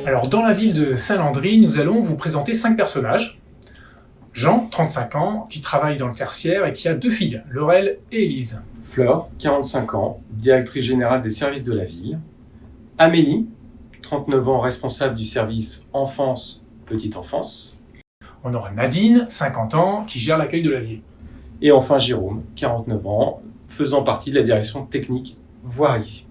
Alors, dans la ville de Saint-Landry, nous allons vous présenter 5 personnages. Jean, 35 ans, qui travaille dans le tertiaire et qui a 2 filles, Laurel et Élise. Fleur, 45 ans, directrice générale des services de la ville. Amélie, 39 ans, responsable du service enfance-petite enfance. On aura Nadine, 50 ans, qui gère l'accueil de la ville. Et enfin Jérôme, 49 ans, faisant partie de la direction technique voirie.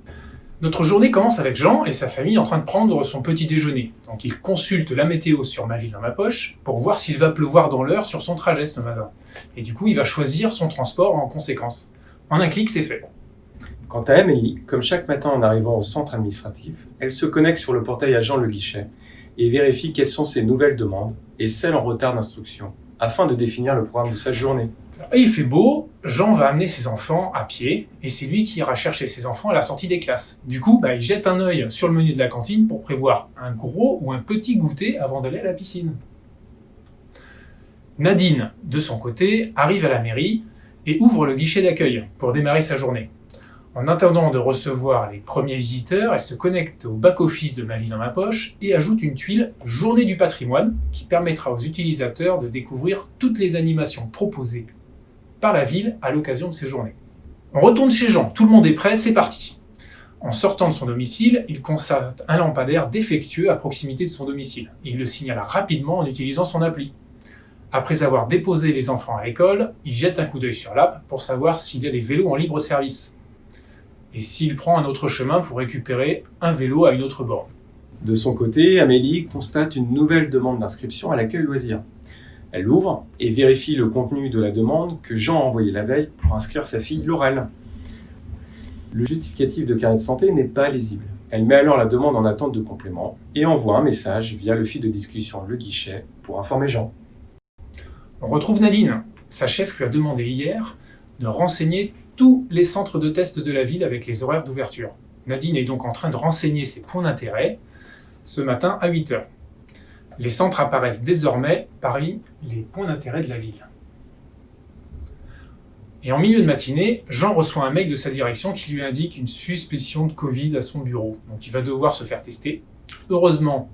Notre journée commence avec Jean et sa famille en train de prendre son petit déjeuner. Donc il consulte la météo sur Ma Ville dans ma poche pour voir s'il va pleuvoir dans l'heure sur son trajet ce matin. Et du coup, il va choisir son transport en conséquence. En un clic, c'est fait. Quant à Amélie, comme chaque matin en arrivant au centre administratif, elle se connecte sur le portail Agent le guichet et vérifie quelles sont ses nouvelles demandes et celles en retard d'instruction, afin de définir le programme de sa journée. Et il fait beau, Jean va amener ses enfants à pied, et c'est lui qui ira chercher ses enfants à la sortie des classes. Du coup, il jette un œil sur le menu de la cantine pour prévoir un gros ou un petit goûter avant d'aller à la piscine. Nadine, de son côté, arrive à la mairie et ouvre le guichet d'accueil pour démarrer sa journée. En attendant de recevoir les premiers visiteurs, elle se connecte au back-office de Ma Ville dans ma poche et ajoute une tuile « Journée du patrimoine » qui permettra aux utilisateurs de découvrir toutes les animations proposées par la ville à l'occasion de ces journées. On retourne chez Jean, tout le monde est prêt, c'est parti. En sortant de son domicile, il constate un lampadaire défectueux à proximité de son domicile. Il le signale rapidement en utilisant son appli. Après avoir déposé les enfants à l'école, il jette un coup d'œil sur l'app pour savoir s'il y a des vélos en libre service. Et s'il prend un autre chemin pour récupérer un vélo à une autre borne. De son côté, Amélie constate une nouvelle demande d'inscription à l'accueil loisir. Elle l'ouvre et vérifie le contenu de la demande que Jean a envoyé la veille pour inscrire sa fille Laurel. Le justificatif de carnet de santé n'est pas lisible. Elle met alors la demande en attente de complément et envoie un message via le fil de discussion Le Guichet pour informer Jean. On retrouve Nadine. Sa chef lui a demandé hier de renseigner tous les centres de test de la ville avec les horaires d'ouverture. Nadine est donc en train de renseigner ses points d'intérêt ce matin à 8h. Les centres apparaissent désormais parmi les points d'intérêt de la ville. Et en milieu de matinée, Jean reçoit un mail de sa direction qui lui indique une suspicion de Covid à son bureau. Donc il va devoir se faire tester. Heureusement,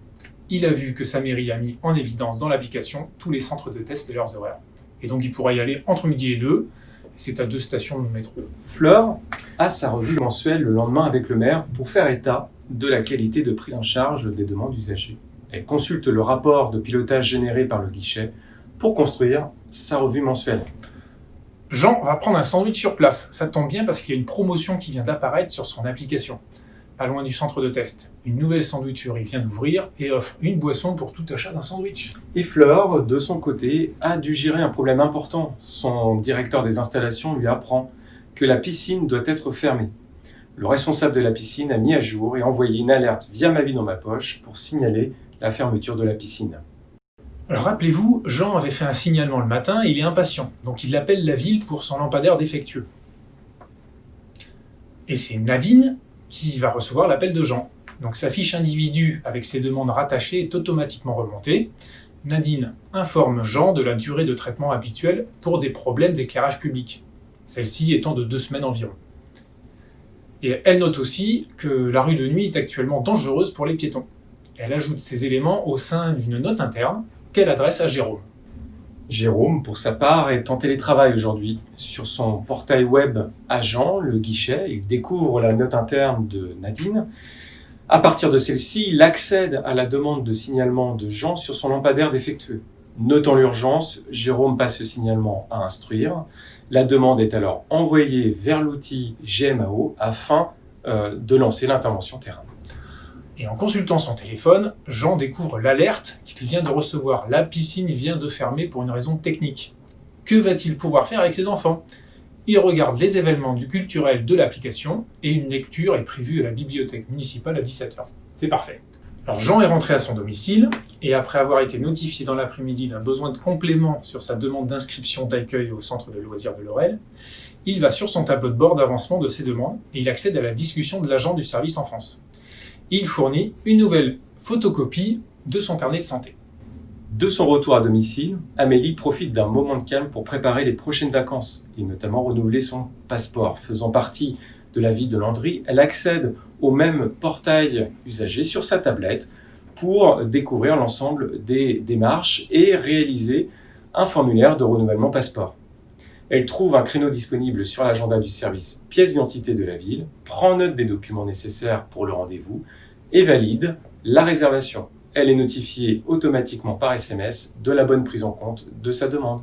il a vu que sa mairie a mis en évidence dans l'application tous les centres de test et leurs horaires. Et donc il pourra y aller entre midi et 2. C'est à 2 stations de métro. Fleur a sa revue mensuelle le lendemain avec le maire pour faire état de la qualité de prise en charge des demandes usagers. Elle consulte le rapport de pilotage généré par le guichet pour construire sa revue mensuelle. Jean va prendre un sandwich sur place. Ça tombe bien parce qu'il y a une promotion qui vient d'apparaître sur son application, pas loin du centre de test. Une nouvelle sandwicherie vient d'ouvrir et offre une boisson pour tout achat d'un sandwich. Et Fleur, de son côté, a dû gérer un problème important. Son directeur des installations lui apprend que la piscine doit être fermée. Le responsable de la piscine a mis à jour et envoyé une alerte via Ma Vie dans ma poche pour signaler la fermeture de la piscine. Alors rappelez-vous, Jean avait fait un signalement le matin et il est impatient. Donc il appelle la ville pour son lampadaire défectueux. Et c'est Nadine qui va recevoir l'appel de Jean. Donc sa fiche individu avec ses demandes rattachées est automatiquement remontée. Nadine informe Jean de la durée de traitement habituelle pour des problèmes d'éclairage public, celle-ci étant de 2 semaines environ. Et elle note aussi que la rue de nuit est actuellement dangereuse pour les piétons. Elle ajoute ces éléments au sein d'une note interne qu'elle adresse à Jérôme. Jérôme, pour sa part, est en télétravail aujourd'hui. Sur son portail web Agent, le guichet, il découvre la note interne de Nadine. À partir de celle-ci, il accède à la demande de signalement de Jean sur son lampadaire défectueux. Notant l'urgence, Jérôme passe le signalement à instruire. La demande est alors envoyée vers l'outil GMAO afin de lancer l'intervention terrain. Et en consultant son téléphone, Jean découvre l'alerte qu'il vient de recevoir. La piscine vient de fermer pour une raison technique. Que va-t-il pouvoir faire avec ses enfants ? Il regarde les événements du culturel de l'application et une lecture est prévue à la bibliothèque municipale à 17h. C'est parfait. Alors Jean est rentré à son domicile et après avoir été notifié dans l'après-midi d'un besoin de complément sur sa demande d'inscription d'accueil au centre de loisirs de Laurel, il va sur son tableau de bord d'avancement de ses demandes et il accède à la discussion de l'agent du service enfance. Il fournit une nouvelle photocopie de son carnet de santé. De son retour à domicile, Amélie profite d'un moment de calme pour préparer les prochaines vacances et notamment renouveler son passeport. Faisant partie de la ville de Landry, elle accède au même portail usagé sur sa tablette pour découvrir l'ensemble des démarches et réaliser un formulaire de renouvellement passeport. Elle trouve un créneau disponible sur l'agenda du service pièce d'identité de la ville, prend note des documents nécessaires pour le rendez-vous et valide la réservation. Elle est notifiée automatiquement par SMS de la bonne prise en compte de sa demande.